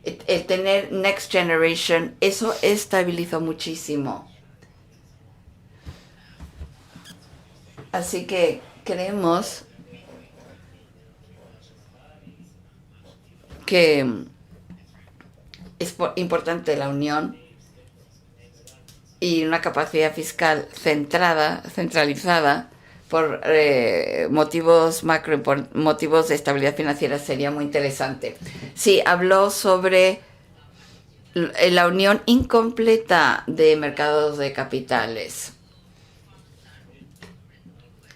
El tener Next Generation, eso estabilizó muchísimo. Así que creemos que es importante la unión y una capacidad fiscal centralizada por motivos macro, por motivos de estabilidad financiera sería muy interesante. Sí, habló sobre la unión incompleta de mercados de capitales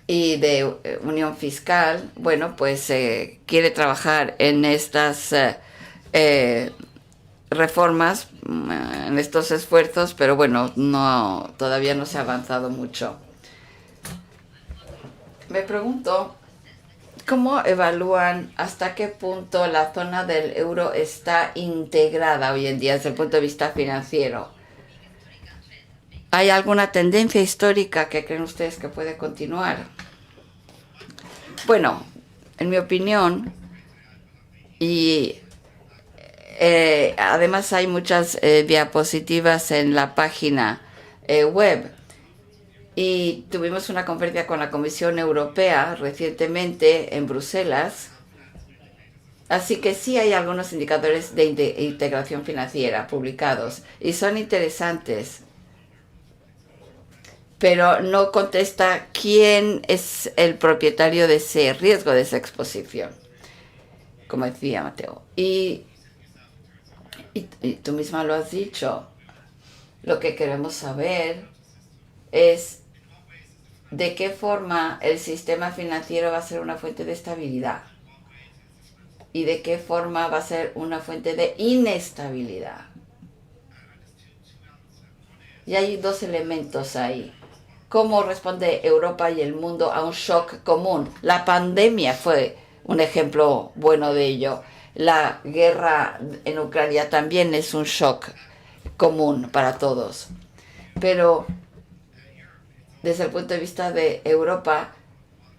y de unión fiscal. Bueno, pues quiere trabajar en estas reformas, en estos esfuerzos, pero bueno, todavía no se ha avanzado mucho. Me pregunto, ¿cómo evalúan hasta qué punto la zona del euro está integrada hoy en día desde el punto de vista financiero? ¿Hay alguna tendencia histórica que creen ustedes que puede continuar? Bueno, en mi opinión, y además hay muchas diapositivas en la página web, y tuvimos una conferencia con la Comisión Europea recientemente en Bruselas. Así que sí hay algunos indicadores de integración financiera publicados y son interesantes. Pero no contesta quién es el propietario de ese riesgo, de esa exposición, como decía Mateo. Y tú misma lo has dicho. Lo que queremos saber es de qué forma el sistema financiero va a ser una fuente de estabilidad y de qué forma va a ser una fuente de inestabilidad. Y hay dos elementos ahí. ¿Cómo responde Europa y el mundo a un shock común? La pandemia fue un ejemplo bueno de ello. La guerra en Ucrania también es un shock común para todos. Pero desde el punto de vista de Europa,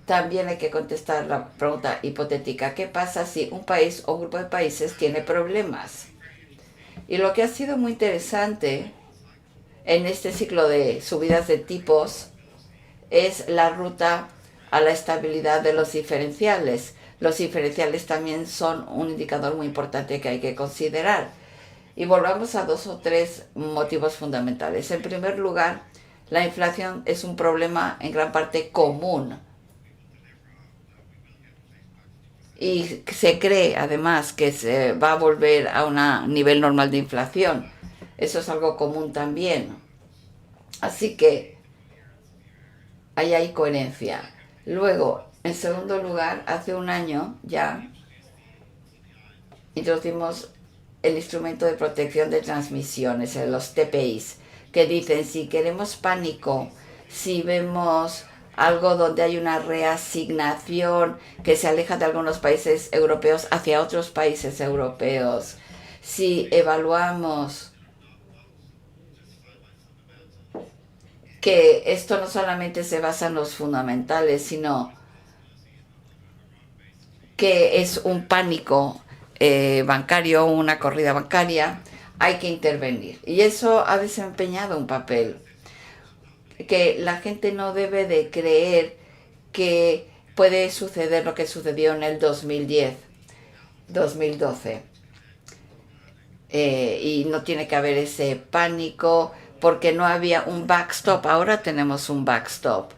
también hay que contestar la pregunta hipotética. ¿Qué pasa si un país o un grupo de países tiene problemas? Y lo que ha sido muy interesante en este ciclo de subidas de tipos es la ruta a la estabilidad de los diferenciales. Los diferenciales también son un indicador muy importante que hay que considerar. Y volvamos a 2 o 3 motivos fundamentales. En primer lugar, la inflación es un problema en gran parte común. y se cree además que se va a volver a un nivel normal de inflación. Eso es algo común también. Así que ahí hay coherencia. Luego, en segundo lugar, hace un año ya introducimos el instrumento de protección de transmisiones, los TPIs, que dicen si queremos pánico, si vemos algo donde hay una reasignación que se aleja de algunos países europeos hacia otros países europeos, si evaluamos que esto no solamente se basa en los fundamentales, sino que es un pánico bancario, una corrida bancaria, hay que intervenir. Y eso ha desempeñado un papel, que la gente no debe de creer que puede suceder lo que sucedió en el 2010, 2012. Y no tiene que haber ese pánico porque no había un backstop. Ahora tenemos un backstop.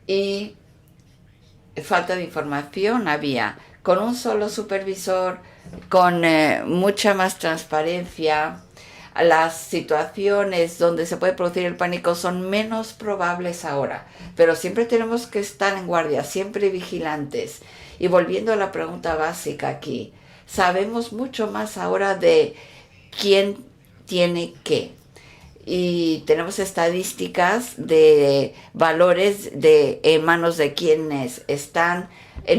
Y falta de información había. Con un solo supervisor, con mucha más transparencia, las situaciones donde se puede producir el pánico son menos probables ahora. Pero siempre tenemos que estar en guardia, siempre vigilantes. Y volviendo a la pregunta básica aquí, sabemos mucho más ahora de quién tiene qué. Y tenemos estadísticas de valores en manos de quienes están,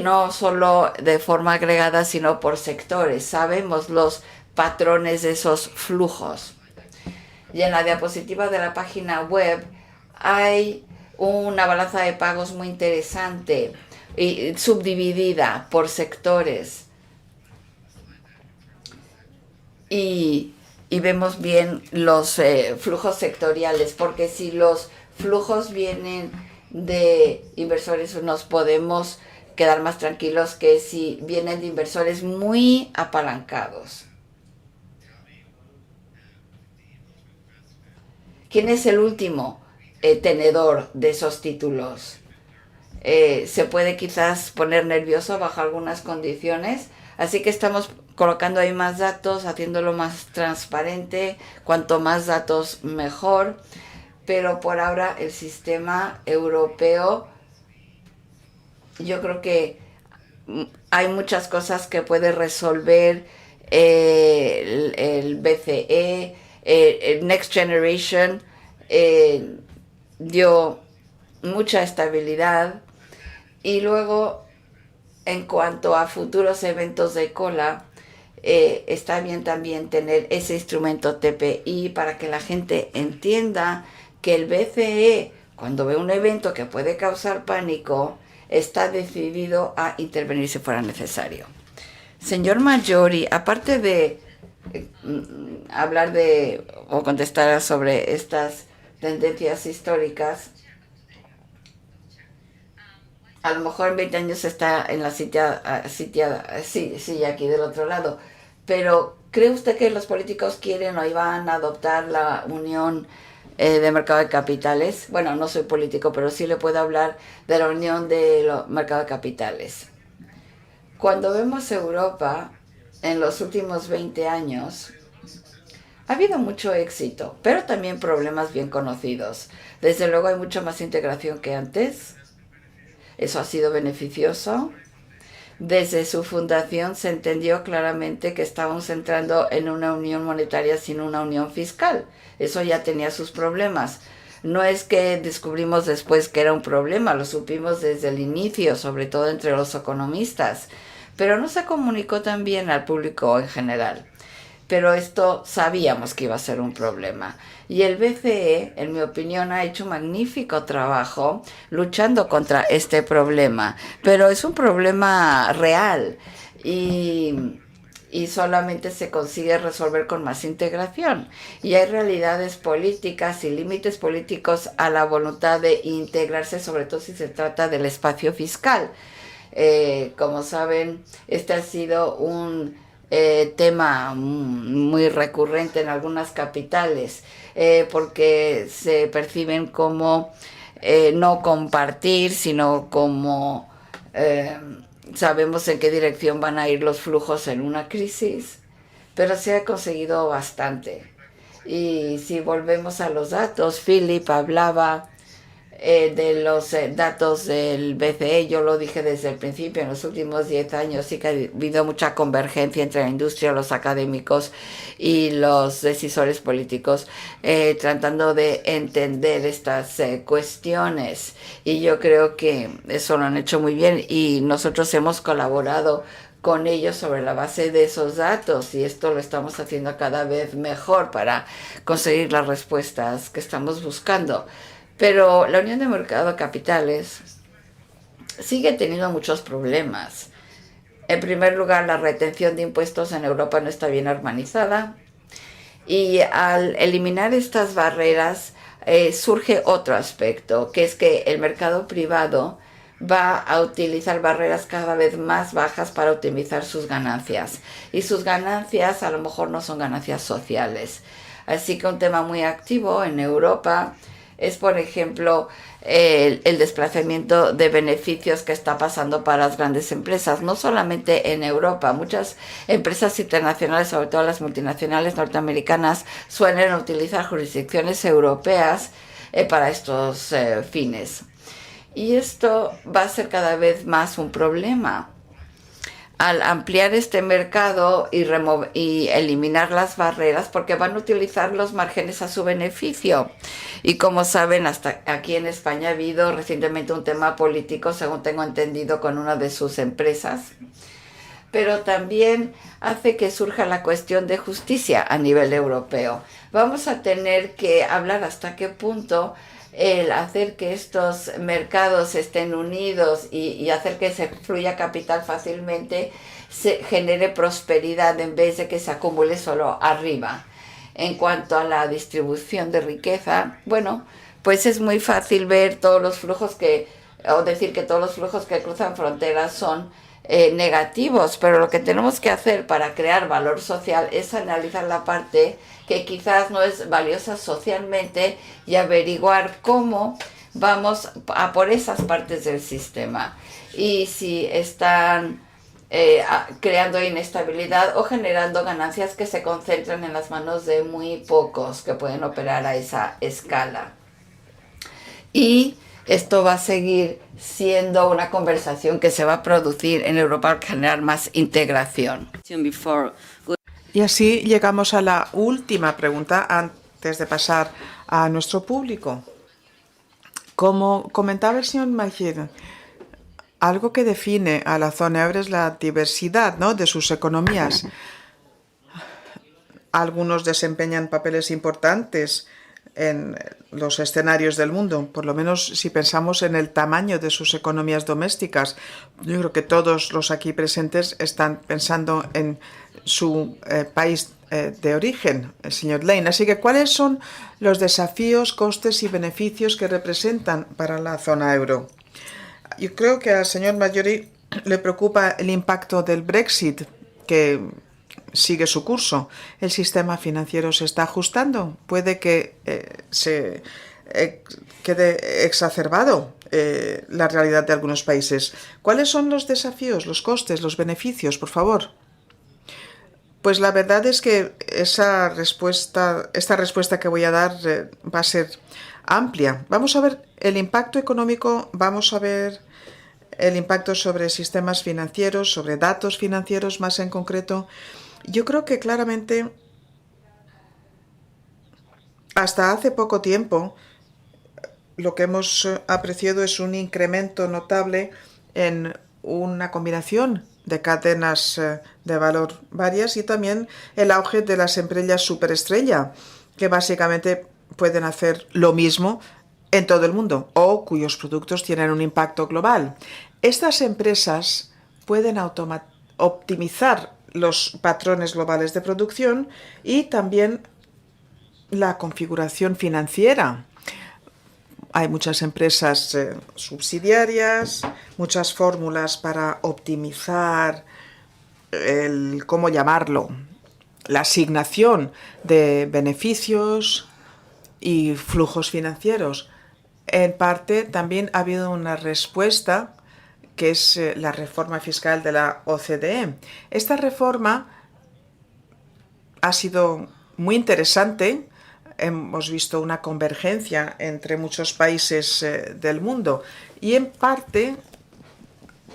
no solo de forma agregada, sino por sectores. Sabemos los patrones de esos flujos. Y en la diapositiva de la página web hay una balanza de pagos muy interesante y subdividida por sectores. Y vemos bien los flujos sectoriales, porque si los flujos vienen de inversores nos podemos quedar más tranquilos que si vienen de inversores muy apalancados. ¿Quién es el último tenedor de esos títulos? Se puede quizás poner nervioso bajo algunas condiciones, así que estamos colocando ahí más datos, haciéndolo más transparente, cuanto más datos mejor, pero por ahora el sistema europeo, yo creo que hay muchas cosas que puede resolver el BCE, el Next Generation dio mucha estabilidad. Y luego, en cuanto a futuros eventos de cola, está bien también tener ese instrumento TPI para que la gente entienda que el BCE, cuando ve un evento que puede causar pánico, está decidido a intervenir si fuera necesario. Señor Maggiori, aparte de hablar de o contestar sobre estas tendencias históricas, a lo mejor en 20 años está en la silla aquí del otro lado, pero ¿cree usted que los políticos quieren o iban a adoptar la unión de mercado de capitales? Bueno, no soy político, pero sí le puedo hablar de la unión de mercado de capitales. Cuando vemos Europa en los últimos 20 años, ha habido mucho éxito, pero también problemas bien conocidos. Desde luego hay mucha más integración que antes. Eso ha sido beneficioso. Desde su fundación se entendió claramente que estábamos entrando en una unión monetaria sin una unión fiscal. Eso ya tenía sus problemas. No es que descubrimos después que era un problema, lo supimos desde el inicio, sobre todo entre los economistas, pero no se comunicó tan bien al público en general. Pero esto sabíamos que iba a ser un problema. Y el BCE, en mi opinión, ha hecho un magnífico trabajo luchando contra este problema. Pero es un problema real y solamente se consigue resolver con más integración. Y hay realidades políticas y límites políticos a la voluntad de integrarse, sobre todo si se trata del espacio fiscal. Como saben, este ha sido un tema muy recurrente en algunas capitales porque se perciben como no compartir, sino como sabemos en qué dirección van a ir los flujos en una crisis, pero se ha conseguido bastante. Y si volvemos a los datos, Philip hablaba de los datos del BCE. Yo lo dije desde el principio, en los últimos 10 años sí que ha habido mucha convergencia entre la industria, los académicos y los decisores políticos, tratando de entender estas cuestiones. Y yo creo que eso lo han hecho muy bien y nosotros hemos colaborado con ellos sobre la base de esos datos, y esto lo estamos haciendo cada vez mejor para conseguir las respuestas que estamos buscando. Pero la Unión de Mercado de Capitales sigue teniendo muchos problemas. En primer lugar, la retención de impuestos en Europa no está bien armonizada, y al eliminar estas barreras surge otro aspecto, que es que el mercado privado va a utilizar barreras cada vez más bajas para optimizar sus ganancias. Y sus ganancias a lo mejor no son ganancias sociales. Así que un tema muy activo en Europa es, por ejemplo, el desplazamiento de beneficios que está pasando para las grandes empresas. No solamente en Europa, muchas empresas internacionales, sobre todo las multinacionales norteamericanas, suelen utilizar jurisdicciones europeas para estos fines. Y esto va a ser cada vez más un problema. Al ampliar este mercado y eliminar las barreras, porque van a utilizar los márgenes a su beneficio. Y como saben, hasta aquí en España ha habido recientemente un tema político, según tengo entendido, con una de sus empresas. Pero también hace que surja la cuestión de justicia a nivel europeo. Vamos a tener que hablar hasta qué punto el hacer que estos mercados estén unidos y hacer que se fluya capital fácilmente se genere prosperidad en vez de que se acumule solo arriba. En cuanto a la distribución de riqueza, bueno, pues es muy fácil ver todos los flujos o decir que todos los flujos que cruzan fronteras son negativos, pero lo que tenemos que hacer para crear valor social es analizar la parte que quizás no es valiosa socialmente y averiguar cómo vamos a por esas partes del sistema y si están creando inestabilidad o generando ganancias que se concentran en las manos de muy pocos que pueden operar a esa escala. Y esto va a seguir siendo una conversación que se va a producir en Europa para generar más integración. Y así llegamos a la última pregunta antes de pasar a nuestro público. Como comentaba el señor Majid, algo que define a la zona euro es la diversidad, ¿no?, de sus economías. Algunos desempeñan papeles importantes en los escenarios del mundo, por lo menos si pensamos en el tamaño de sus economías domésticas. Yo creo que todos los aquí presentes están pensando en su país de origen, el señor Lane. Así que, ¿cuáles son los desafíos, costes y beneficios que representan para la zona euro? Yo creo que al señor Majori le preocupa el impacto del Brexit, que sigue su curso. El sistema financiero se está ajustando. Puede que se quede exacerbado la realidad de algunos países. ¿Cuáles son los desafíos, los costes, los beneficios, por favor? Pues la verdad es que esta respuesta que voy a dar va a ser amplia. Vamos a ver el impacto económico, vamos a ver el impacto sobre sistemas financieros, sobre datos financieros más en concreto. Yo creo que claramente hasta hace poco tiempo lo que hemos apreciado es un incremento notable en una combinación de cadenas de valor varias y también el auge de las empresas superestrella, que básicamente pueden hacer lo mismo en todo el mundo o cuyos productos tienen un impacto global. Estas empresas pueden optimizar los patrones globales de producción y también la configuración financiera. Hay muchas empresas subsidiarias, muchas fórmulas para optimizar ¿cómo llamarlo?, la asignación de beneficios y flujos financieros. En parte también ha habido una respuesta que es la reforma fiscal de la OCDE. Esta reforma ha sido muy interesante. Hemos visto una convergencia entre muchos países del mundo y en parte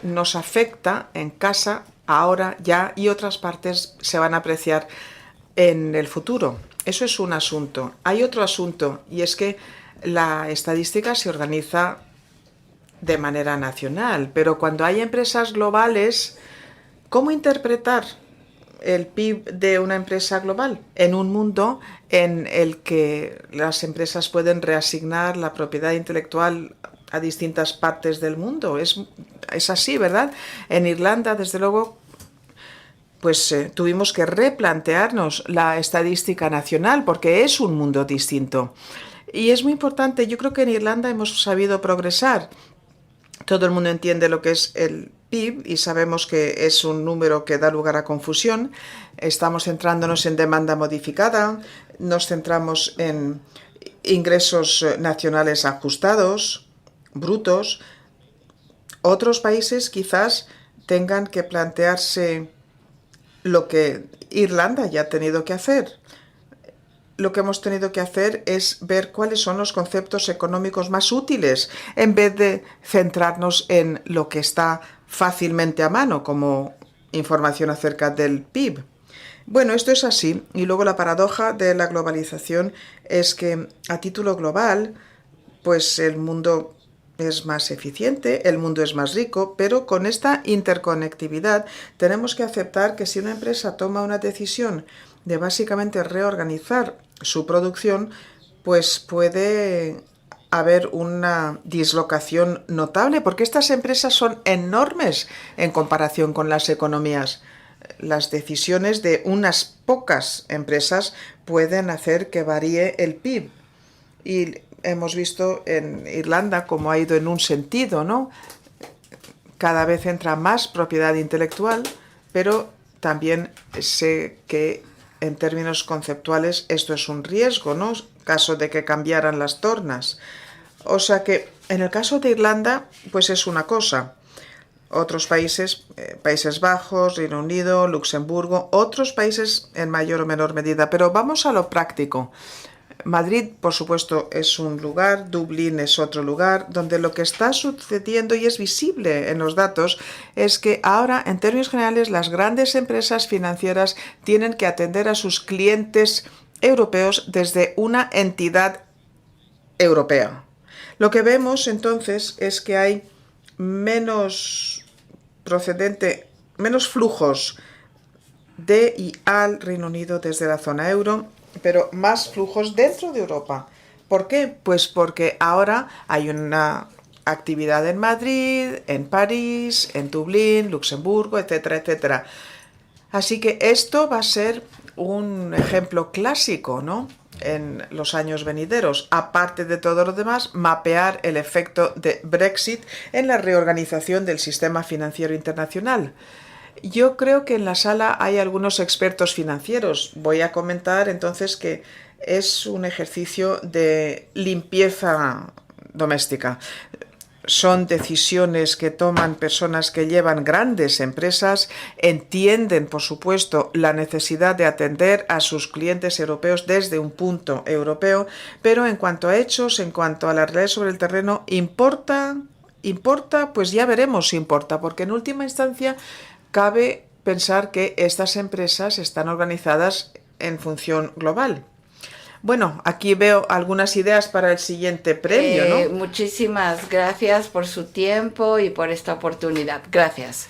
nos afecta en casa ahora ya y otras partes se van a apreciar en el futuro. Eso es un asunto. Hay otro asunto y es que la estadística se organiza de manera nacional, pero cuando hay empresas globales, ¿cómo interpretar el PIB de una empresa global en un mundo en el que las empresas pueden reasignar la propiedad intelectual a distintas partes del mundo? Es así, ¿verdad? En Irlanda, desde luego, pues tuvimos que replantearnos la estadística nacional porque es un mundo distinto. Y es muy importante, yo creo que en Irlanda hemos sabido progresar. Todo el mundo entiende lo que es el PIB y sabemos que es un número que da lugar a confusión. Estamos centrándonos en demanda modificada, nos centramos en ingresos nacionales ajustados, brutos. Otros países quizás tengan que plantearse lo que Irlanda ya ha tenido que hacer. Lo que hemos tenido que hacer es ver cuáles son los conceptos económicos más útiles en vez de centrarnos en lo que está fácilmente a mano como información acerca del PIB. Bueno, esto es así. Y luego la paradoja de la globalización es que a título global, pues el mundo es más eficiente, el mundo es más rico, pero con esta interconectividad tenemos que aceptar que si una empresa toma una decisión de básicamente reorganizar su producción, pues puede haber una dislocación notable, porque estas empresas son enormes en comparación con las economías. Las decisiones de unas pocas empresas pueden hacer que varíe el PIB. Y hemos visto en Irlanda cómo ha ido en un sentido, ¿no? Cada vez entra más propiedad intelectual, pero también sé que en términos conceptuales esto es un riesgo, ¿no? En caso de que cambiaran las tornas. O sea que en el caso de Irlanda, pues es una cosa. Otros países, Países Bajos, Reino Unido, Luxemburgo, otros países en mayor o menor medida. Pero vamos a lo práctico. Madrid, por supuesto, es un lugar, Dublín es otro lugar, donde lo que está sucediendo y es visible en los datos es que ahora, en términos generales, las grandes empresas financieras tienen que atender a sus clientes europeos desde una entidad europea. Lo que vemos entonces es que hay menos flujos de y al Reino Unido desde la zona euro, pero más flujos dentro de Europa. ¿Por qué? Pues porque ahora hay una actividad en Madrid, en París, en Dublín, Luxemburgo, etcétera, etcétera. Así que esto va a ser un ejemplo clásico, ¿no?, en los años venideros. Aparte de todo lo demás, mapear el efecto de Brexit en la reorganización del sistema financiero internacional. Yo creo que en la sala hay algunos expertos financieros. Voy a comentar entonces que es un ejercicio de limpieza doméstica. Son decisiones que toman personas que llevan grandes empresas, entienden, por supuesto, la necesidad de atender a sus clientes europeos desde un punto europeo, pero en cuanto a hechos, en cuanto a la realidad sobre el terreno, ¿importa? Pues ya veremos si importa, porque en última instancia cabe pensar que estas empresas están organizadas en función global. Bueno, aquí veo algunas ideas para el siguiente premio, ¿no? Muchísimas gracias por su tiempo y por esta oportunidad. Gracias.